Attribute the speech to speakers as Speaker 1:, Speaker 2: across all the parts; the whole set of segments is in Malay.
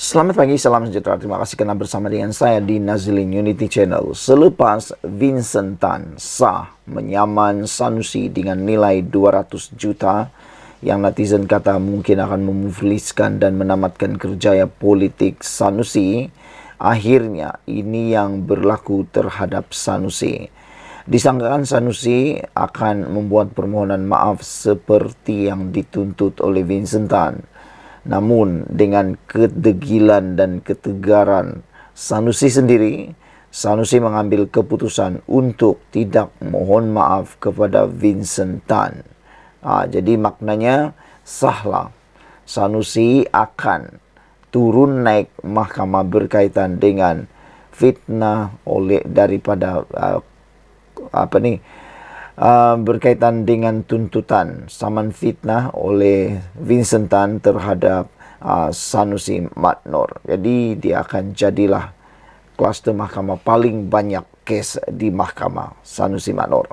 Speaker 1: Selamat pagi, salam sejahtera. Terima kasih kerana bersama dengan saya di Nazilin Unity Channel. Selepas Vincent Tan sah menyaman Sanusi dengan nilai 200 juta yang netizen kata mungkin akan memufliskan dan menamatkan kerjaya politik Sanusi, akhirnya ini yang berlaku terhadap Sanusi. Disangkakan Sanusi akan membuat permohonan maaf seperti yang dituntut oleh Vincent Tan. Namun dengan kedegilan dan ketegaran Sanusi sendiri, Sanusi mengambil keputusan untuk tidak mohon maaf kepada Vincent Tan. Jadi maknanya sahlah. Sanusi akan turun naik mahkamah berkaitan dengan fitnah oleh daripada berkaitan dengan tuntutan saman fitnah oleh Vincent Tan terhadap Sanusi Madnor. Jadi dia akan jadilah kluster mahkamah paling banyak kes di mahkamah, Sanusi Madnor.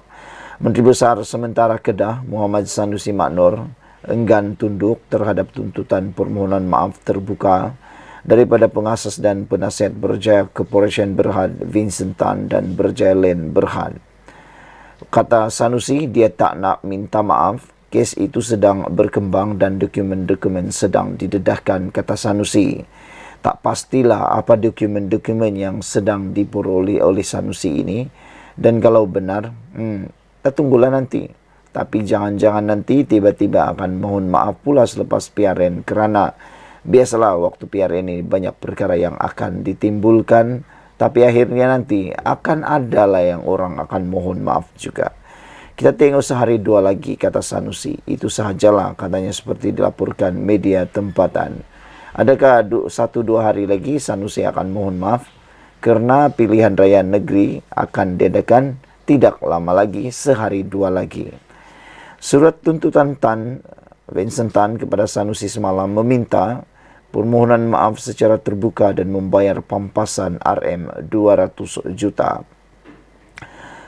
Speaker 1: Menteri Besar sementara Kedah Muhammad Sanusi Madnor enggan tunduk terhadap tuntutan permohonan maaf terbuka daripada pengasas dan penasihat Berjaya Corporation Berhad Vincent Tan dan Berjaya Land Berhad. Kata Sanusi, dia tak nak minta maaf. Kes itu sedang berkembang dan dokumen-dokumen sedang didedahkan, kata Sanusi. Tak pastilah apa dokumen-dokumen yang sedang diperoleh oleh Sanusi ini. Dan kalau benar, kita tunggulah nanti. Tapi jangan-jangan nanti tiba-tiba akan mohon maaf pula selepas PRN. Kerana biasalah waktu PRN ini banyak perkara yang akan ditimbulkan. Tapi akhirnya nanti akan adalah yang orang akan mohon maaf juga. Kita tengok sehari dua lagi, kata Sanusi. Itu sahajalah, katanya seperti dilaporkan media tempatan. Adakah 1-2 hari lagi Sanusi akan mohon maaf? Kerana pilihan raya negeri akan diadakan tidak lama lagi, sehari dua lagi. Surat tuntutan Vincent Tan kepada Sanusi semalam meminta permohonan maaf secara terbuka dan membayar pampasan RM200 juta.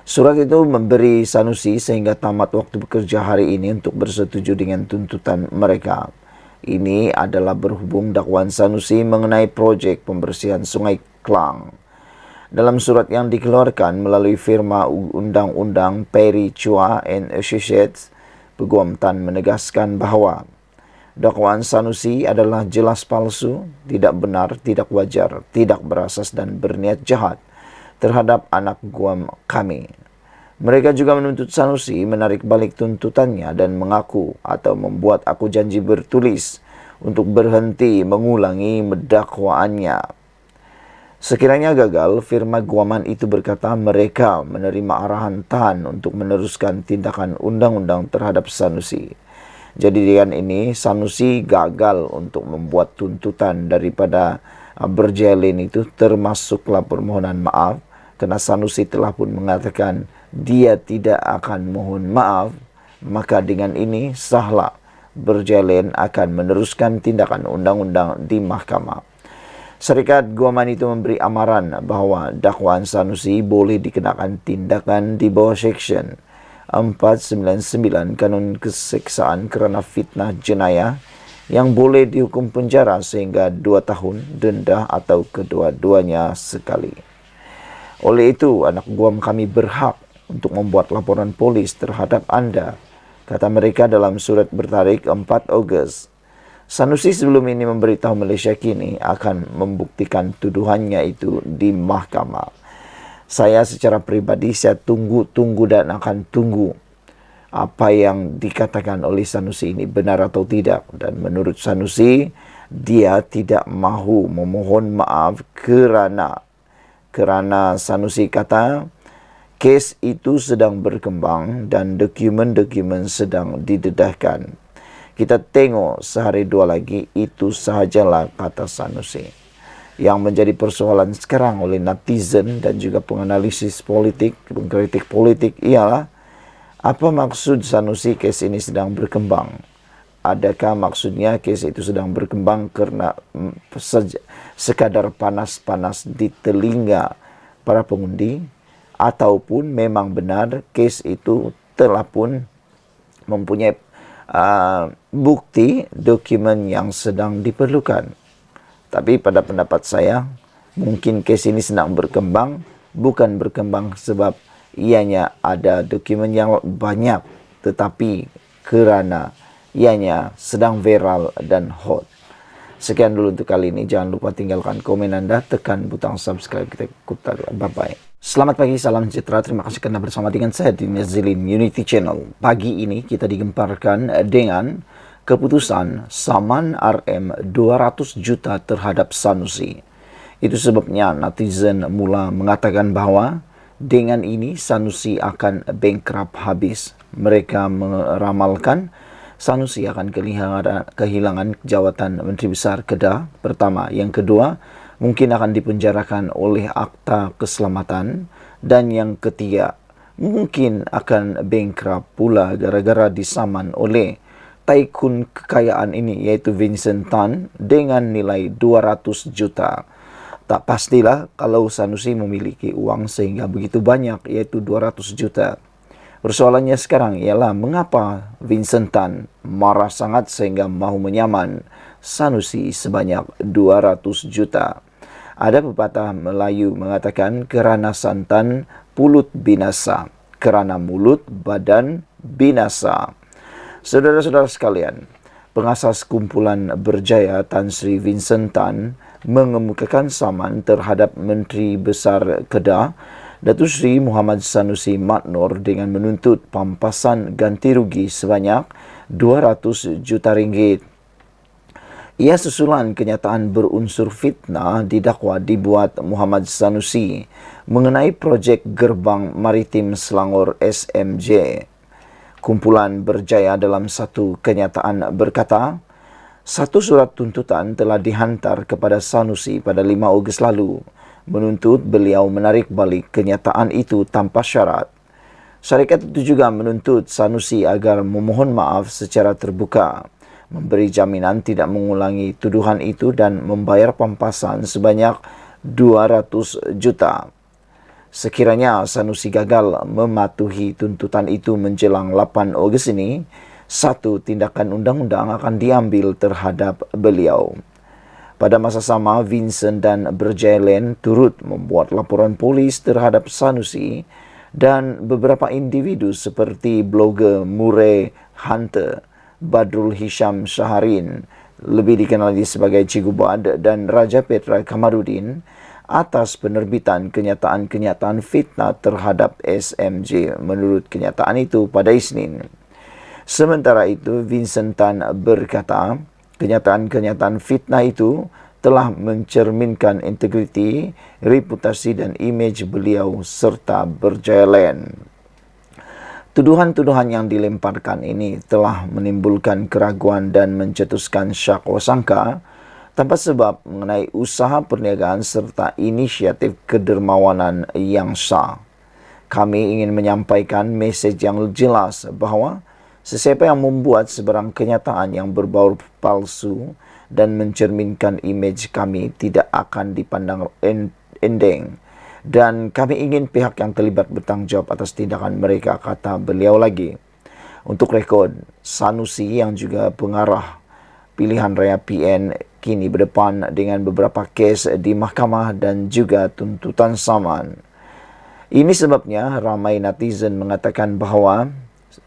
Speaker 1: Surat itu memberi Sanusi sehingga tamat waktu bekerja hari ini untuk bersetuju dengan tuntutan mereka. Ini adalah berhubung dakwaan Sanusi mengenai projek pembersihan Sungai Klang. Dalam surat yang dikeluarkan melalui firma undang-undang Perry Chua and Associates, Peguam Tan menegaskan bahawa dakwaan Sanusi adalah jelas palsu, tidak benar, tidak wajar, tidak berasas dan berniat jahat terhadap anak guam kami. Mereka juga menuntut Sanusi menarik balik tuntutannya dan mengaku atau membuat aku janji bertulis untuk berhenti mengulangi dakwaannya. Sekiranya gagal, firma guaman itu berkata mereka menerima arahan Tan untuk meneruskan tindakan undang-undang terhadap Sanusi. Jadi dengan ini Sanusi gagal untuk membuat tuntutan daripada Berjaya Land itu, termasuklah permohonan maaf, kerana Sanusi telah pun mengatakan dia tidak akan mohon maaf. Maka dengan ini sahlah Berjaya Land akan meneruskan tindakan undang-undang di mahkamah. Syarikat guaman itu memberi amaran bahawa dakwaan Sanusi boleh dikenakan tindakan di bawah Seksyen 499 Kanun Keseksaan kerana fitnah jenayah yang boleh dihukum penjara sehingga 2 tahun, denda atau kedua-duanya sekali. Oleh itu, anak guam kami berhak untuk membuat laporan polis terhadap anda, kata mereka dalam surat bertarikh 4 Ogos. Sanusi sebelum ini memberitahu Malaysia kini akan membuktikan tuduhannya itu di mahkamah. Saya secara pribadi saya tunggu dan akan tunggu apa yang dikatakan oleh Sanusi ini benar atau tidak. Dan menurut Sanusi, dia tidak mahu memohon maaf kerana Sanusi kata kes itu sedang berkembang dan dokumen-dokumen sedang didedahkan. Kita tengok sehari dua lagi, itu sahajalah, kata Sanusi. Yang menjadi persoalan sekarang oleh netizen dan juga penganalisis politik, pengkritik politik ialah apa maksud Sanusi kes ini sedang berkembang? Adakah maksudnya kes itu sedang berkembang kerana sekadar panas-panas di telinga para pengundi, ataupun memang benar kes itu telah pun mempunyai bukti dokumen yang sedang diperlukan? Tapi pada pendapat saya, mungkin kes ini sedang berkembang, bukan berkembang sebab ianya ada dokumen yang banyak, tetapi kerana ianya sedang viral dan hot. Sekian dulu untuk kali ini. Jangan lupa tinggalkan komen Anda, tekan butang subscribe. Kita kutar. Bye-bye. Selamat pagi, salam sejahtera. Terima kasih karena bersama dengan saya di Nazilin Unity Channel. Pagi ini kita digemparkan dengan keputusan saman RM 200 juta terhadap Sanusi. Itu sebabnya netizen mula mengatakan bahawa dengan ini Sanusi akan bankrupt habis. Mereka meramalkan Sanusi akan kehilangan jawatan Menteri Besar Kedah pertama. Yang kedua, mungkin akan dipenjarakan oleh Akta Keselamatan. Dan yang ketiga, mungkin akan bankrupt pula gara-gara disaman oleh tycoon kekayaan ini, iaitu Vincent Tan dengan nilai 200 juta. Tak pastilah kalau Sanusi memiliki uang sehingga begitu banyak, iaitu 200 juta. Persoalannya sekarang ialah mengapa Vincent Tan marah sangat sehingga mahu menyaman Sanusi sebanyak 200 juta. Ada pepatah Melayu mengatakan kerana santan pulut binasa, kerana mulut badan binasa. Saudara-saudara sekalian, pengasas kumpulan berjaya Tan Sri Vincent Tan mengemukakan saman terhadap Menteri Besar Kedah Datuk Seri Muhammad Sanusi Matnor dengan menuntut pampasan ganti rugi sebanyak 200 juta ringgit. Ia susulan kenyataan berunsur fitnah didakwa dibuat Muhammad Sanusi mengenai projek Gerbang Maritim Selangor SMJ. Kumpulan berjaya dalam satu kenyataan berkata, satu surat tuntutan telah dihantar kepada Sanusi pada 5 Ogos lalu, menuntut beliau menarik balik kenyataan itu tanpa syarat. Syarikat itu juga menuntut Sanusi agar memohon maaf secara terbuka, memberi jaminan tidak mengulangi tuduhan itu dan membayar pampasan sebanyak 200 juta. Sekiranya Sanusi gagal mematuhi tuntutan itu menjelang 8 Ogos ini, satu tindakan undang-undang akan diambil terhadap beliau. Pada masa sama, Vincent dan Berjaya Land turut membuat laporan polis terhadap Sanusi dan beberapa individu seperti blogger Murray Hunter, Badrul Hisham Shaharin, lebih dikenal sebagai Cikgu Bad, dan Raja Petra Kamarudin atas penerbitan kenyataan-kenyataan fitnah terhadap SMJ menurut kenyataan itu pada Isnin. Sementara itu, Vincent Tan berkata, kenyataan-kenyataan fitnah itu telah mencerminkan integriti, reputasi dan imej beliau serta Berjaya Land. Tuduhan-tuduhan yang dilemparkan ini telah menimbulkan keraguan dan mencetuskan syak wasangka tanpa sebab mengenai usaha perniagaan serta inisiatif kedermawanan yang sah. Kami ingin menyampaikan mesej yang jelas bahawa sesiapa yang membuat sebarang kenyataan yang berbau palsu dan mencerminkan imej kami tidak akan dipandang endeng. Dan kami ingin pihak yang terlibat bertanggungjawab atas tindakan mereka, kata beliau lagi. Untuk rekod, Sanusi yang juga pengarah pilihan raya PN kini berdepan dengan beberapa kes di mahkamah dan juga tuntutan saman. Ini sebabnya ramai netizen mengatakan bahawa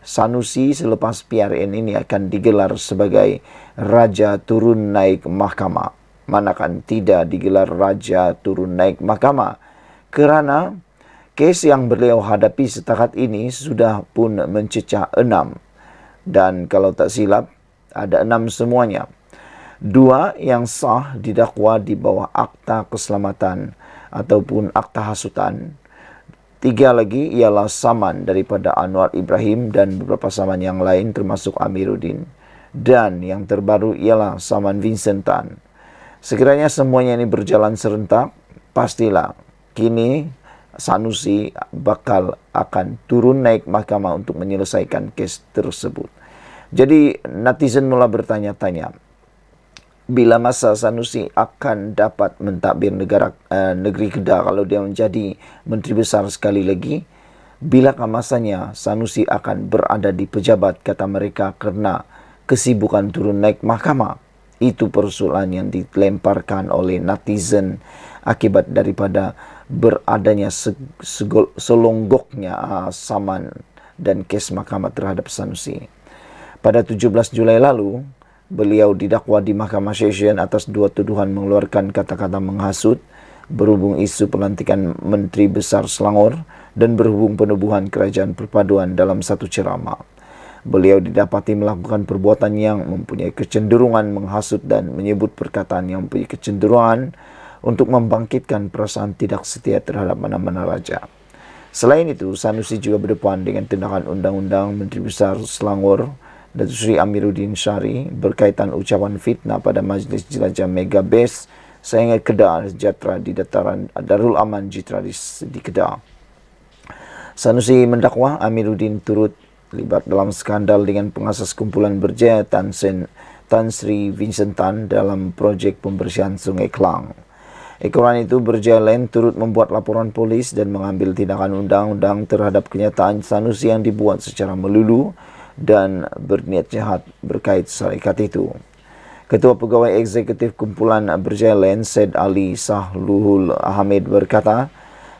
Speaker 1: Sanusi selepas PRN ini akan digelar sebagai Raja Turun Naik Mahkamah. Manakan tidak digelar Raja Turun Naik Mahkamah kerana kes yang beliau hadapi setakat ini sudah pun mencecah 6. Dan kalau tak silap, ada 6 semuanya. 2 yang sah didakwa di bawah Akta Keselamatan ataupun Akta Hasutan. 3 lagi ialah saman daripada Anwar Ibrahim dan beberapa saman yang lain termasuk Amiruddin. Dan yang terbaru ialah saman Vincent Tan. Sekiranya semuanya ini berjalan serentak, pastilah kini Sanusi bakal akan turun naik mahkamah untuk menyelesaikan kes tersebut. Jadi netizen mula bertanya-tanya, bila masa Sanusi akan dapat mentadbir negeri Kedah kalau dia menjadi Menteri Besar sekali lagi? Bilakah masanya Sanusi akan berada di pejabat, kata mereka, kerana kesibukan turun naik mahkamah? Itu persoalan yang dilemparkan oleh netizen akibat daripada beradanya selonggoknya saman dan kes mahkamah terhadap Sanusi. Pada 17 Julai lalu, beliau didakwa di Mahkamah Session atas 2 tuduhan mengeluarkan kata-kata menghasut, berhubung isu pelantikan Menteri Besar Selangor, dan berhubung penubuhan kerajaan perpaduan dalam satu ceramah. Beliau didapati melakukan perbuatan yang mempunyai kecenderungan menghasut dan menyebut perkataan yang mempunyai kecenderungan untuk membangkitkan perasaan tidak setia terhadap mana-mana raja. Selain itu, Sanusi juga berdepan dengan tindakan Undang-Undang Menteri Besar Selangor Datuk Seri Amiruddin Syari berkaitan ucapan fitnah pada Majlis Jelajah Mega Base sehingga Kedah Sejahtera di dataran Darul Aman Jitra di Kedah. Sanusi mendakwa Amiruddin turut terlibat dalam skandal dengan pengasas kumpulan berjaya Tan Sri Vincent Tan dalam projek pembersihan Sungai Klang. Ekoran itu Berjaya Land turut membuat laporan polis dan mengambil tindakan undang-undang terhadap kenyataan Sanusi yang dibuat secara melulu dan berniat jahat berkait syarikat itu. Ketua Pegawai Eksekutif Kumpulan Berjaya Land, Said Ali Sahluhul Ahmed berkata,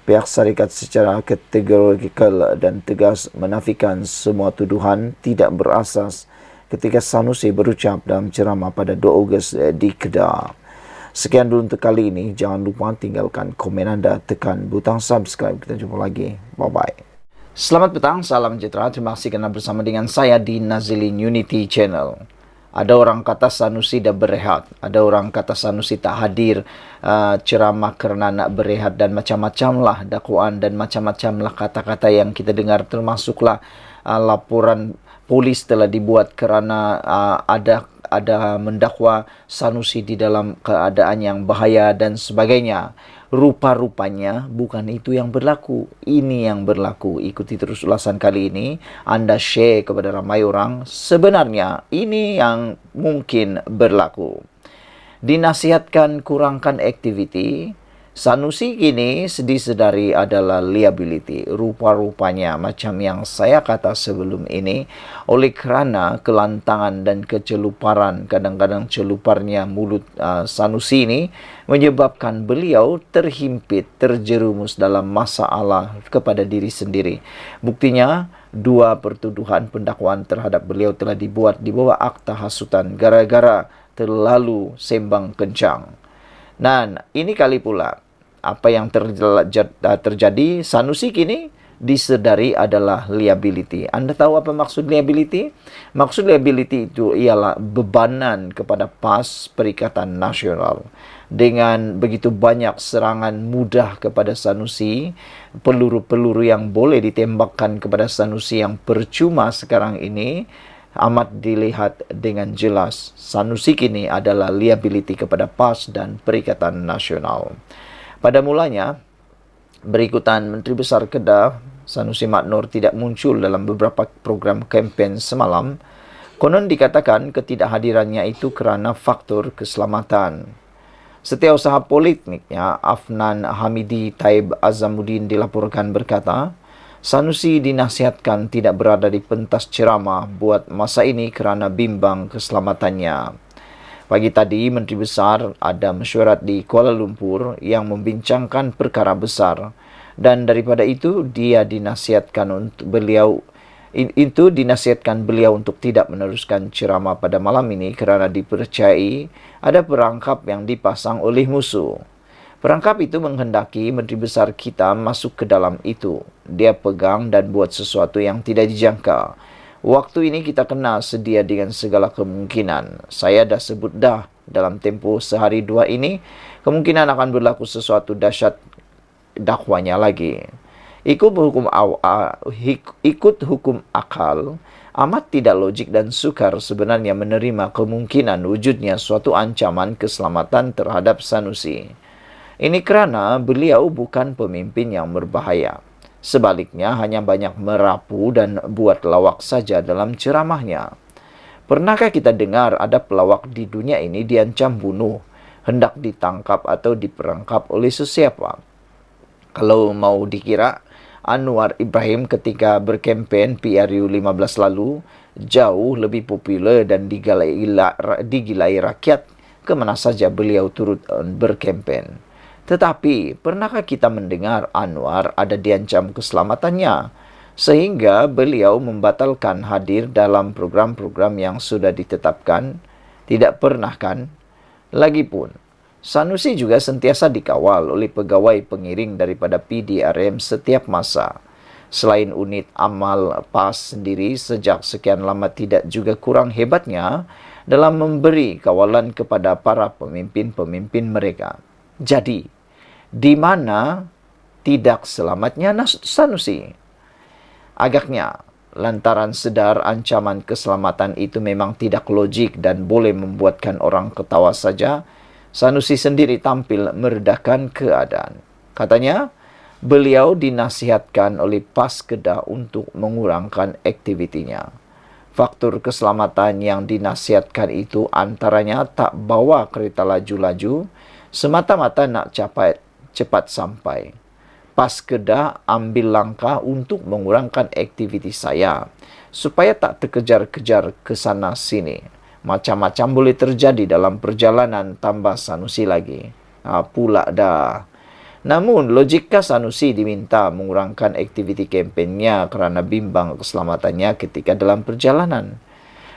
Speaker 1: pihak syarikat secara kategorikal dan tegas menafikan semua tuduhan tidak berasas ketika Sanusi berucap dalam ceramah pada 2 Ogos di Kedah. Sekian dulu untuk kali ini. Jangan lupa tinggalkan komen anda, tekan butang subscribe. Kita jumpa lagi. Bye-bye. Selamat petang, salam sejahtera. Terima kasih kerana bersama dengan saya di Nazilin Unity Channel. Ada orang kata Sanusi dah berehat. Ada orang kata Sanusi tak hadir ceramah kerana nak berehat dan macam-macam lah dakwaan dan macam-macam lah kata-kata yang kita dengar, termasuklah laporan polis telah dibuat kerana ada mendakwa Sanusi di dalam keadaan yang bahaya dan sebagainya. Rupa-rupanya bukan itu yang berlaku. Ini yang berlaku. Ikuti terus ulasan kali ini. Anda share kepada ramai orang. Sebenarnya ini yang mungkin berlaku. Dinasihatkan kurangkan aktiviti. Sanusi kini disedari adalah liability. Rupa-rupanya macam yang saya kata sebelum ini, oleh kerana kelantangan dan keceluparan, kadang-kadang celuparnya mulut Sanusi ini, menyebabkan beliau terhimpit, terjerumus dalam masalah kepada diri sendiri. Buktinya, 2 pertuduhan pendakwaan terhadap beliau telah dibuat di bawah akta hasutan gara-gara terlalu sembang kencang. Dan ini kali pula apa yang terjadi, Sanusi kini disedari adalah liability. Anda tahu apa maksud liability? Maksud liability itu ialah bebanan kepada PAS Perikatan Nasional. Dengan begitu banyak serangan mudah kepada Sanusi, peluru-peluru yang boleh ditembakkan kepada Sanusi yang percuma sekarang ini, amat dilihat dengan jelas Sanusi kini adalah liability kepada PAS dan Perikatan Nasional. Pada mulanya, berikutan Menteri Besar Kedah Sanusi Mad Noor tidak muncul dalam beberapa program kempen semalam. Konon dikatakan ketidakhadirannya itu kerana faktor keselamatan. Setiausaha politiknya Afnan Hamidi Taib Azamuddin dilaporkan berkata, Sanusi dinasihatkan tidak berada di pentas ceramah buat masa ini kerana bimbang keselamatannya. Pagi tadi, Menteri Besar ada mesyuarat di Kuala Lumpur yang membincangkan perkara besar, dan daripada itu dia dinasihatkan beliau untuk tidak meneruskan ceramah pada malam ini kerana dipercayai ada perangkap yang dipasang oleh musuh. Perangkap itu menghendaki Menteri Besar kita masuk ke dalam itu. Dia pegang dan buat sesuatu yang tidak dijangka. Waktu ini kita kena sedia dengan segala kemungkinan. Saya dah sebut dah dalam tempoh sehari 2 ini, kemungkinan akan berlaku sesuatu dahsyat dakwanya lagi. Ikut hukum akal, amat tidak logik dan sukar sebenarnya menerima kemungkinan wujudnya suatu ancaman keselamatan terhadap Sanusi. Ini kerana beliau bukan pemimpin yang berbahaya. Sebaliknya, hanya banyak merapu dan buat lawak saja dalam ceramahnya. Pernahkah kita dengar ada pelawak di dunia ini diancam bunuh, hendak ditangkap atau diperangkap oleh sesiapa? Kalau mau dikira, Anwar Ibrahim ketika berkempen PRU 15 lalu jauh lebih popular dan digilai rakyat kemana saja beliau turut berkempen. Tetapi, pernahkah kita mendengar Anwar ada diancam keselamatannya sehingga beliau membatalkan hadir dalam program-program yang sudah ditetapkan? Tidak pernah kan? Lagipun, Sanusi juga sentiasa dikawal oleh pegawai pengiring daripada PDRM setiap masa. Selain unit amal PAS sendiri sejak sekian lama tidak juga kurang hebatnya dalam memberi kawalan kepada para pemimpin-pemimpin mereka. Jadi, di mana tidak selamatnya Sanusi? Agaknya, lantaran sedar ancaman keselamatan itu memang tidak logik dan boleh membuatkan orang ketawa saja, Sanusi sendiri tampil meredakan keadaan. Katanya, beliau dinasihatkan oleh PAS Kedah untuk mengurangkan aktivitinya. Faktor keselamatan yang dinasihatkan itu antaranya tak bawa kereta laju-laju, semata-mata nak cepat sampai. PAS Kedah ambil langkah untuk mengurangkan aktiviti saya supaya tak terkejar-kejar ke sana sini. Macam-macam boleh terjadi dalam perjalanan, tambah Sanusi lagi. Pula dah. Namun, logika Sanusi diminta mengurangkan aktiviti kempennya kerana bimbang keselamatannya ketika dalam perjalanan.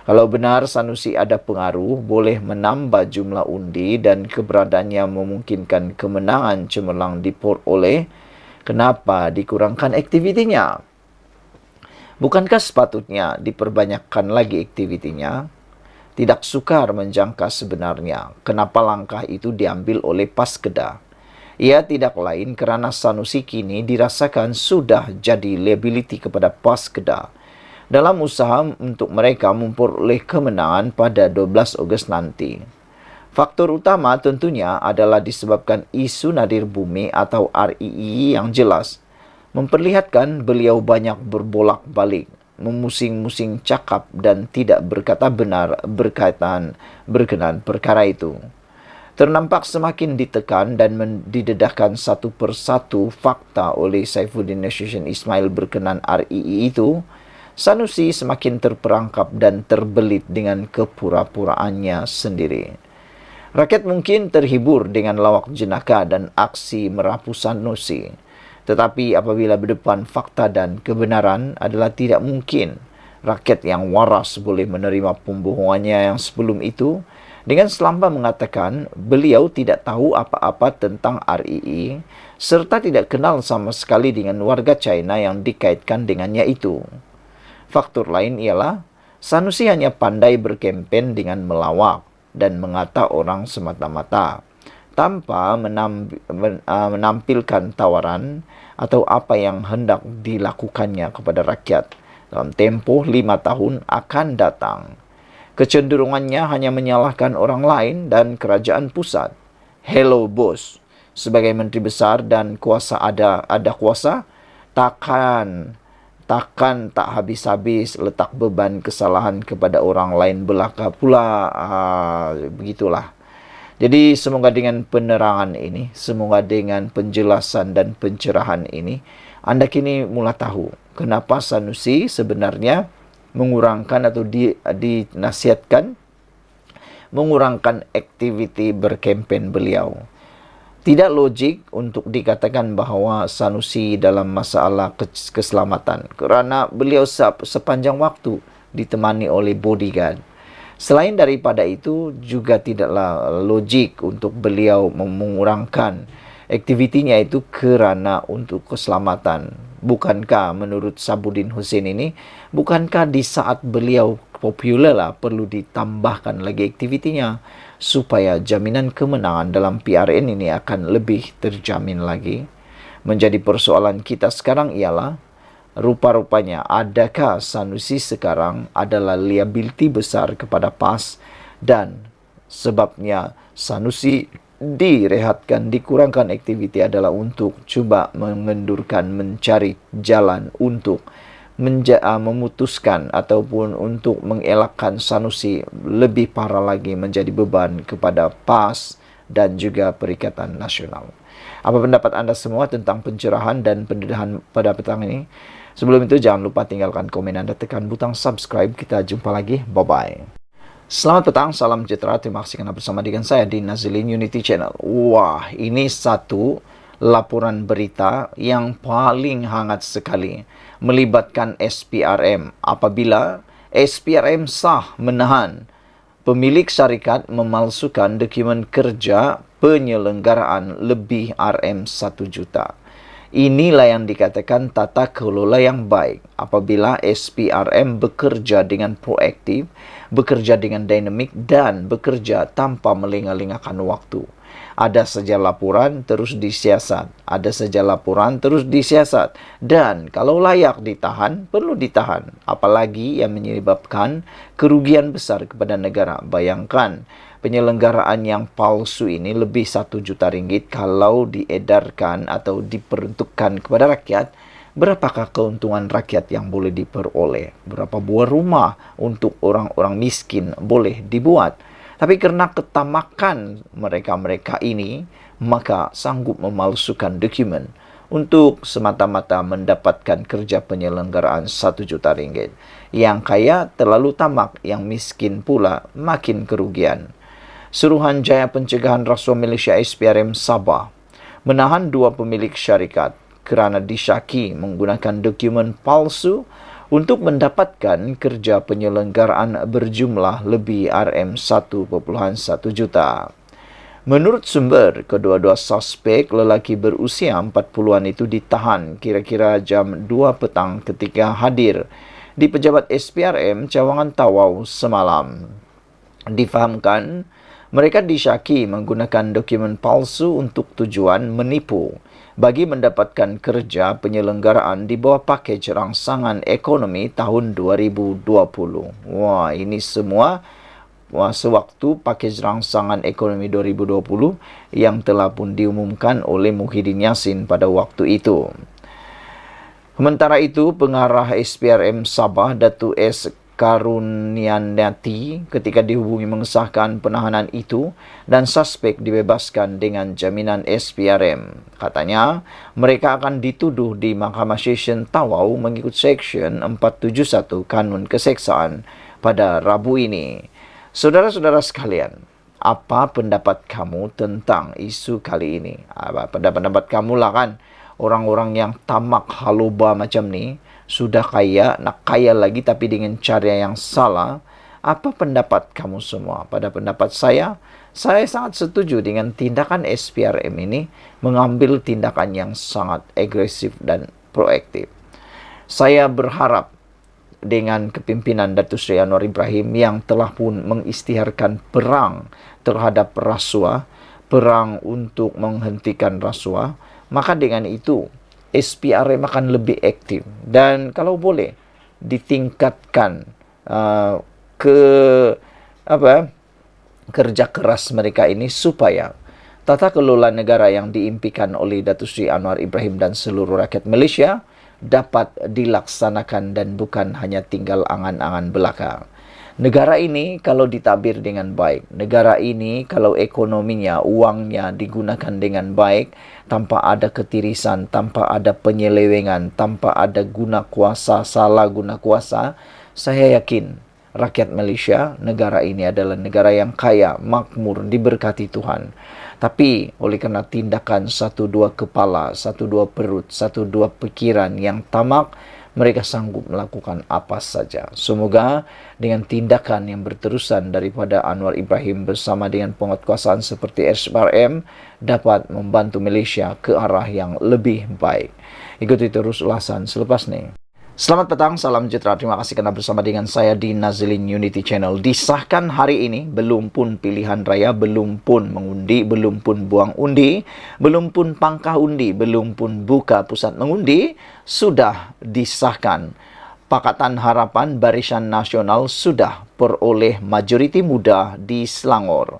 Speaker 1: Kalau benar Sanusi ada pengaruh, boleh menambah jumlah undi dan keberadaannya memungkinkan kemenangan cemerlang diperoleh, kenapa dikurangkan aktivitinya? Bukankah sepatutnya diperbanyakkan lagi aktivitinya? Tidak sukar menjangka sebenarnya kenapa langkah itu diambil oleh PAS Kedah. Ia tidak lain kerana Sanusi kini dirasakan sudah jadi liability kepada PAS Kedah dalam usaha untuk mereka memperoleh kemenangan pada 12 Ogos nanti. Faktor utama tentunya adalah disebabkan isu nadir bumi atau REE yang jelas memperlihatkan beliau banyak berbolak-balik, memusing-musing cakap dan tidak berkata benar berkenaan perkara itu. Ternampak semakin ditekan dan didedahkan satu persatu fakta oleh Saifuddin Nasution Ismail berkenaan REE itu, Sanusi semakin terperangkap dan terbelit dengan kepura-puraannya sendiri. Rakyat mungkin terhibur dengan lawak jenaka dan aksi merapu Sanusi. Tetapi apabila berdepan fakta dan kebenaran adalah tidak mungkin rakyat yang waras boleh menerima pembohongannya yang sebelum itu dengan selamba mengatakan beliau tidak tahu apa-apa tentang REE serta tidak kenal sama sekali dengan warga China yang dikaitkan dengannya itu. Faktor lain ialah Sanusi hanya pandai berkempen dengan melawak dan mengata orang semata-mata tanpa menampilkan tawaran atau apa yang hendak dilakukannya kepada rakyat dalam tempoh 5 tahun akan datang. Kecenderungannya hanya menyalahkan orang lain dan kerajaan pusat. Hello bos, sebagai menteri besar dan kuasa ada kuasa, takkan tak habis-habis letak beban kesalahan kepada orang lain belaka pula. Begitulah. Jadi semoga dengan penerangan ini, semoga dengan penjelasan dan pencerahan ini, anda kini mula tahu kenapa Sanusi sebenarnya mengurangkan atau dinasihatkan mengurangkan aktiviti berkempen beliau. Tidak logik untuk dikatakan bahawa Sanusi dalam masalah keselamatan kerana beliau sepanjang waktu ditemani oleh bodyguard. Selain daripada itu, juga tidaklah logik untuk beliau mengurangkan aktivitinya itu kerana untuk keselamatan. Bukankah menurut Sabuddin Hussein ini, bukankah di saat beliau popular lah perlu ditambahkan lagi aktivitinya supaya jaminan kemenangan dalam PRN ini akan lebih terjamin lagi? Menjadi persoalan kita sekarang ialah rupa-rupanya adakah Sanusi sekarang adalah liability besar kepada PAS dan sebabnya Sanusi direhatkan, dikurangkan aktiviti adalah untuk cuba mencari jalan untuk memutuskan ataupun untuk mengelakkan Sanusi lebih parah lagi menjadi beban kepada PAS dan juga Perikatan Nasional. Apa pendapat Anda semua tentang pencerahan dan pendedahan pada petang ini? Sebelum itu, jangan lupa tinggalkan komen Anda, tekan butang subscribe. Kita jumpa lagi. Bye-bye. Selamat petang, salam sejahtera. Terima kasih karena bersama dengan saya di Nazilin Unity Channel. Wah, ini satu laporan berita yang paling hangat sekali melibatkan SPRM. Apabila SPRM sah menahan pemilik syarikat memalsukan dokumen kerja penyelenggaraan lebih RM1 juta. Inilah yang dikatakan tata kelola yang baik apabila SPRM bekerja dengan proaktif, bekerja dengan dinamik dan bekerja tanpa melengah-lengahkan waktu. Ada saja laporan terus disiasat, ada saja laporan terus disiasat, dan kalau layak ditahan, perlu ditahan. Apalagi yang menyebabkan kerugian besar kepada negara. Bayangkan, penyelenggaraan yang palsu ini lebih 1 juta ringgit kalau diedarkan atau diperuntukkan kepada rakyat. Berapakah keuntungan rakyat yang boleh diperoleh? Berapa buah rumah untuk orang-orang miskin boleh dibuat? Tapi karena ketamakan mereka-mereka ini, maka sanggup memalsukan dokumen untuk semata-mata mendapatkan kerja penyelenggaraan 1 juta ringgit. Yang kaya terlalu tamak, yang miskin pula makin kerugian. Suruhanjaya Pencegahan Rasuah Malaysia SPRM Sabah menahan 2 pemilik syarikat kerana disyaki menggunakan dokumen palsu untuk mendapatkan kerja penyelenggaraan berjumlah lebih RM1.1 juta. Menurut sumber, kedua-dua suspek lelaki berusia 40-an itu ditahan kira-kira jam 2 petang ketika hadir di pejabat SPRM Cawangan Tawau semalam. Difahamkan, mereka disyaki menggunakan dokumen palsu untuk tujuan menipu bagi mendapatkan kerja penyelenggaraan di bawah pakej rangsangan ekonomi tahun 2020. Wah, ini semua sewaktu pakej rangsangan ekonomi 2020 yang telah pun diumumkan oleh Muhyiddin Yassin pada waktu itu. Sementara itu, pengarah SPRM Sabah, Datuk S. Karunianati ketika dihubungi mengesahkan penahanan itu dan suspek dibebaskan dengan jaminan SPRM. Katanya, mereka akan dituduh di Mahkamah Session Tawau mengikut Seksyen 471 Kanun Keseksaan pada Rabu ini. Saudara-saudara sekalian, apa pendapat kamu tentang isu kali ini? Pendapat kamu lah kan, orang-orang yang tamak haluba macam ni, sudah kaya, nak kaya lagi tapi dengan cara yang salah. Apa pendapat kamu semua? Pada pendapat saya sangat setuju dengan tindakan SPRM ini mengambil tindakan yang sangat agresif dan proaktif. Saya berharap dengan kepimpinan Datuk Seri Anwar Ibrahim yang telah pun mengisytiharkan perang terhadap rasuah, perang untuk menghentikan rasuah, maka dengan itu SPRM akan lebih aktif dan kalau boleh ditingkatkan kerja keras mereka ini supaya tata kelola negara yang diimpikan oleh Datuk Seri Anwar Ibrahim dan seluruh rakyat Malaysia dapat dilaksanakan dan bukan hanya tinggal angan-angan belaka. Negara ini kalau ditabir dengan baik, negara ini kalau ekonominya, uangnya digunakan dengan baik, tanpa ada ketirisan, tanpa ada penyelewengan, tanpa ada guna kuasa, salah guna kuasa, saya yakin rakyat Malaysia, negara ini adalah negara yang kaya, makmur, diberkati Tuhan. Tapi oleh kerana tindakan 1-2 kepala, 1-2 perut, 1-2 pikiran yang tamak, mereka sanggup melakukan apa saja. Semoga dengan tindakan yang berterusan daripada Anwar Ibrahim bersama dengan penguatkuasaan seperti SPRM dapat membantu Malaysia ke arah yang lebih baik. Ikuti terus ulasan selepas ini. Selamat petang, salam sejahtera. Terima kasih kerana bersama dengan saya di Nazilin Unity Channel. Disahkan hari ini, belum pun pilihan raya, belum pun mengundi, belum pun buang undi, belum pun pangkah undi, belum pun buka pusat mengundi, sudah disahkan. Pakatan Harapan Barisan Nasional sudah peroleh majoriti muda di Selangor.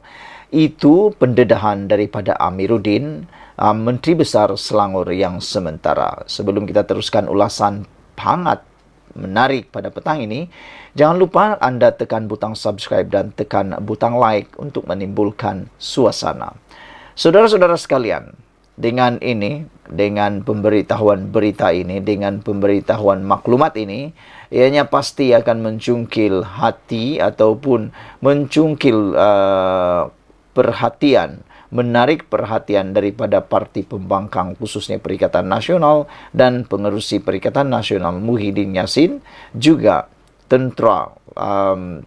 Speaker 1: Itu pendedahan daripada Amiruddin, Menteri Besar Selangor yang sementara. Sebelum kita teruskan ulasan hangat menarik pada petang ini, jangan lupa anda tekan butang subscribe dan tekan butang like untuk menimbulkan suasana. Saudara-saudara sekalian, dengan ini, dengan pemberitahuan berita ini, dengan pemberitahuan maklumat ini, ianya pasti akan mencungkil hati ataupun mencungkil perhatian, menarik perhatian daripada parti pembangkang khususnya Perikatan Nasional dan pengerusi Perikatan Nasional Muhyiddin Yassin, juga tentera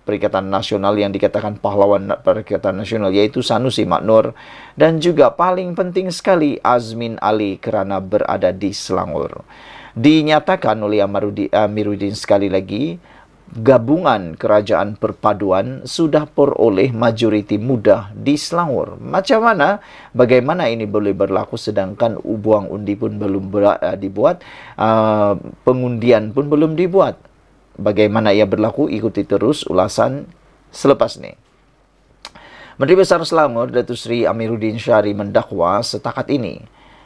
Speaker 1: Perikatan Nasional yang dikatakan pahlawan Perikatan Nasional yaitu Sanusi Maknur, dan juga paling penting sekali Azmin Ali kerana berada di Selangor. Dinyatakan oleh Amiruddin sekali lagi, gabungan kerajaan perpaduan sudah peroleh majoriti mudah di Selangor. Macam mana? Bagaimana ini boleh berlaku sedangkan buang undi pun belum dibuat, pengundian pun belum dibuat? Bagaimana ia berlaku? Ikuti terus ulasan selepas ini. Menteri Besar Selangor, Datuk Seri Amiruddin Syari mendakwa setakat ini,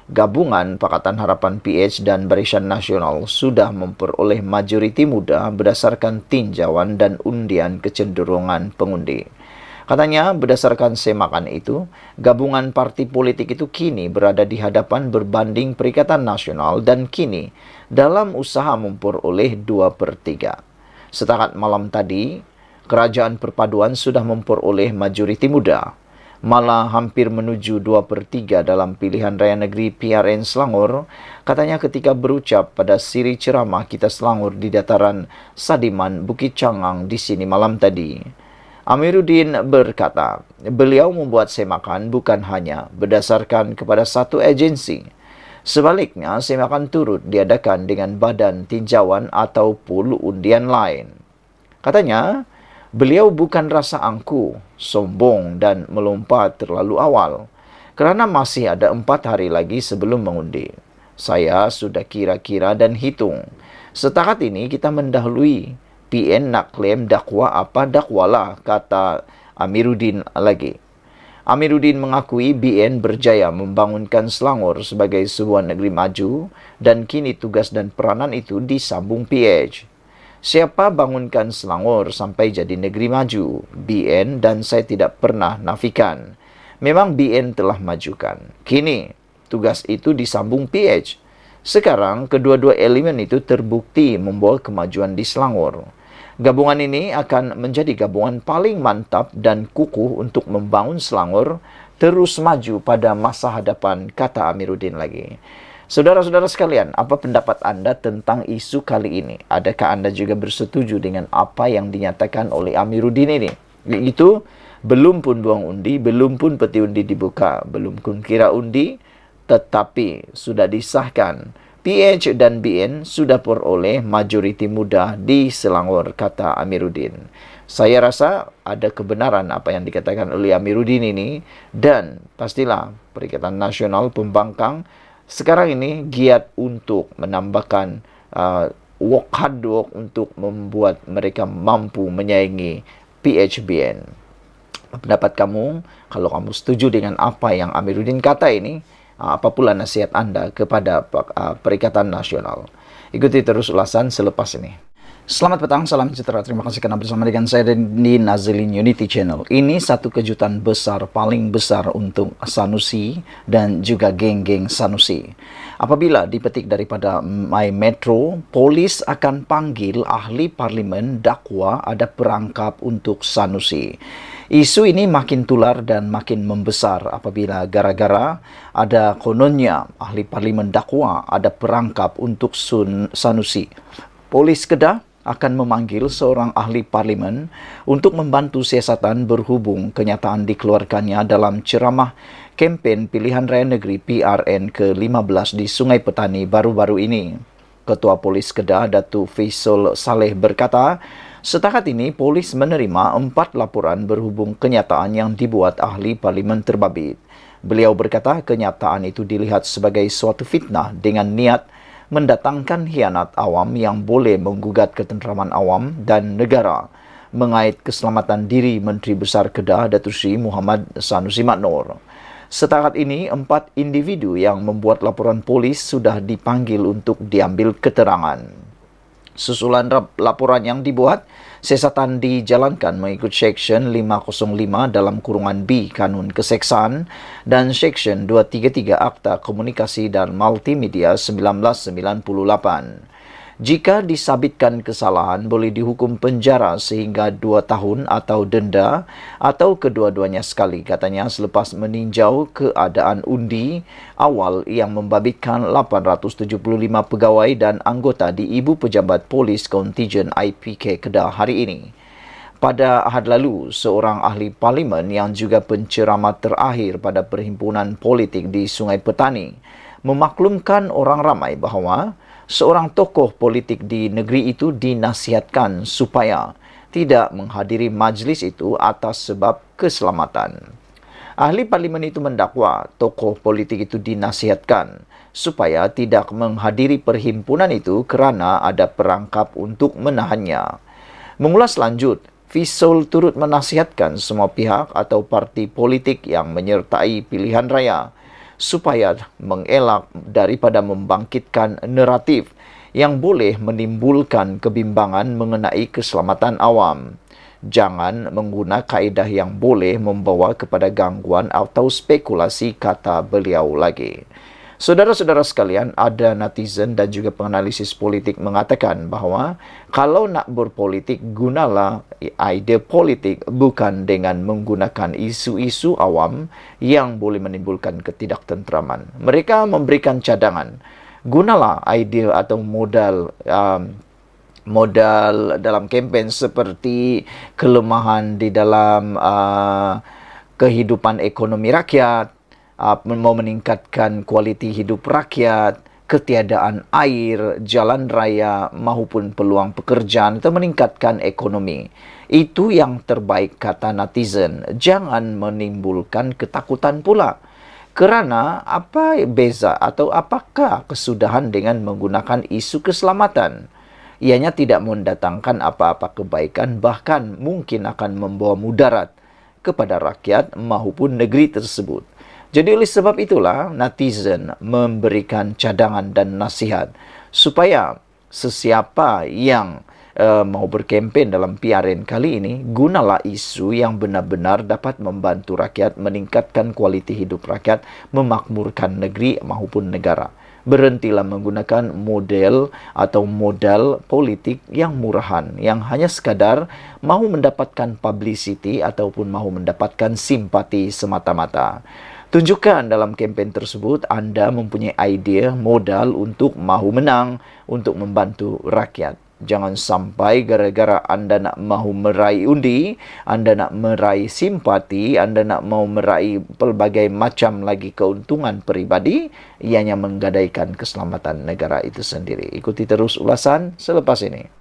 Speaker 1: gabungan Pakatan Harapan PH dan Barisan Nasional sudah memperoleh majoriti mudah berdasarkan tinjauan dan undian kecenderungan pengundi. Katanya, berdasarkan semakan itu, gabungan parti politik itu kini berada di hadapan berbanding Perikatan Nasional dan kini dalam usaha memperoleh 2/3. Setakat malam tadi, kerajaan perpaduan sudah memperoleh majoriti mudah, malah hampir menuju 2/3 dalam pilihan raya negeri PRN Selangor, katanya ketika berucap pada siri ceramah Kita Selangor di dataran Sadiman, Bukit Cangang di sini malam tadi. Amiruddin berkata, beliau membuat semakan bukan hanya berdasarkan kepada satu agensi. Sebaliknya, semakan turut diadakan dengan badan tinjauan atau pool undian lain. Katanya, beliau bukan rasa angku, sombong dan melompat terlalu awal, kerana masih ada 4 hari lagi sebelum mengundi. Saya sudah kira-kira dan hitung. Setakat ini kita mendahului. PN nak klaim dakwa apa dakwalah, kata Amiruddin lagi. Amiruddin mengakui BN berjaya membangunkan Selangor sebagai sebuah negeri maju dan kini tugas dan peranan itu disambung PH. Siapa bangunkan Selangor sampai jadi negeri maju? BN, dan saya tidak pernah nafikan. Memang BN telah majukan. Kini tugas itu disambung PH. Sekarang kedua-dua elemen itu terbukti membawa kemajuan di Selangor. Gabungan ini akan menjadi gabungan paling mantap dan kukuh untuk membangun Selangor terus maju pada masa hadapan, kata Amiruddin lagi. Saudara-saudara sekalian, apa pendapat anda tentang isu kali ini? Adakah anda juga bersetuju dengan apa yang dinyatakan oleh Amiruddin ini? Iaitu, belum pun buang undi, belum pun peti undi dibuka, belum pun kira undi, tetapi sudah disahkan. PH dan BN sudah peroleh majoriti mudah di Selangor, kata Amiruddin. Saya rasa ada kebenaran apa yang dikatakan oleh Amiruddin ini, dan pastilah Perikatan Nasional Pembangkang sekarang ini giat untuk menambahkan work hard work untuk membuat mereka mampu menyaingi PHBN. Pendapat kamu, kalau kamu setuju dengan apa yang Amiruddin kata ini, apa pula nasihat anda kepada Perikatan Nasional? Ikuti terus ulasan selepas ini. Selamat petang, salam sejahtera. Terima kasih kerana bersama dengan saya di Nazilin Unity Channel. Ini satu kejutan besar, paling besar untuk Sanusi dan juga geng-geng Sanusi. Apabila dipetik daripada My Metro, polis akan panggil ahli parlimen dakwa ada perangkap untuk Sanusi. Isu ini makin tular dan makin membesar apabila gara-gara ada kononnya ahli parlimen dakwa ada perangkap untuk Sanusi. Polis Kedah akan memanggil seorang ahli parlimen untuk membantu siasatan berhubung kenyataan dikeluarkannya dalam ceramah kempen pilihan raya negeri PRN ke-15 di Sungai Petani baru-baru ini. Ketua Polis Kedah, Datuk Faisal Saleh berkata, setakat ini, polis menerima 4 laporan berhubung kenyataan yang dibuat ahli parlimen terbabit. Beliau berkata kenyataan itu dilihat sebagai suatu fitnah dengan niat mendatangkan hianat awam yang boleh menggugat ketenteraman awam dan negara mengait keselamatan diri Menteri Besar Kedah, Datuk Seri Muhammad Sanusi Maknor. Setakat ini, 4 individu yang membuat laporan polis sudah dipanggil untuk diambil keterangan. Susulan laporan yang dibuat, siasatan dijalankan mengikut Seksyen 505 dalam kurungan B Kanun Keseksaan dan Seksyen 233 Akta Komunikasi dan Multimedia 1998. Jika disabitkan kesalahan, boleh dihukum penjara sehingga 2 tahun atau denda atau kedua-duanya sekali, katanya selepas meninjau keadaan undi awal yang membabitkan 875 pegawai dan anggota di Ibu Pejabat Polis Kontijen IPK Kedah hari ini. Pada Ahad lalu, seorang ahli parlimen yang juga penceramah terakhir pada perhimpunan politik di Sungai Petani memaklumkan orang ramai bahawa seorang tokoh politik di negeri itu dinasihatkan supaya tidak menghadiri majlis itu atas sebab keselamatan. Ahli parlimen itu mendakwa tokoh politik itu dinasihatkan supaya tidak menghadiri perhimpunan itu kerana ada perangkap untuk menahannya. Mengulas lanjut, Fisol turut menasihatkan semua pihak atau parti politik yang menyertai pilihan raya supaya mengelak daripada membangkitkan naratif yang boleh menimbulkan kebimbangan mengenai keselamatan awam. Jangan mengguna kaedah yang boleh membawa kepada gangguan atau spekulasi, kata beliau lagi. Saudara-saudara sekalian, ada netizen dan juga penganalisis politik mengatakan bahawa kalau nak berpolitik, gunalah idea politik bukan dengan menggunakan isu-isu awam yang boleh menimbulkan ketidaktenteraman. Mereka memberikan cadangan. Gunalah idea atau modal dalam kempen seperti kelemahan di dalam kehidupan ekonomi rakyat, mau meningkatkan kualiti hidup rakyat, ketiadaan air, jalan raya maupun peluang pekerjaan atau meningkatkan ekonomi. Itu yang terbaik, kata netizen. Jangan menimbulkan ketakutan pula. Kerana apa beza atau apakah kesudahan dengan menggunakan isu keselamatan? Ianya tidak mendatangkan apa-apa kebaikan, bahkan mungkin akan membawa mudarat kepada rakyat maupun negeri tersebut. Jadi oleh sebab itulah netizen memberikan cadangan dan nasihat supaya sesiapa yang mau berkempen dalam PRN kali ini, gunalah isu yang benar-benar dapat membantu rakyat, meningkatkan kualiti hidup rakyat, memakmurkan negeri maupun negara. Berhentilah menggunakan model atau modal politik yang murahan, yang hanya sekadar mahu mendapatkan publicity ataupun mahu mendapatkan simpati semata-mata. Tunjukkan dalam kempen tersebut anda mempunyai idea, modal untuk mahu menang, untuk membantu rakyat. Jangan sampai gara-gara anda nak mahu meraih undi, anda nak meraih simpati, anda nak mahu meraih pelbagai macam lagi keuntungan peribadi, ianya menggadaikan keselamatan negara itu sendiri. Ikuti terus ulasan selepas ini.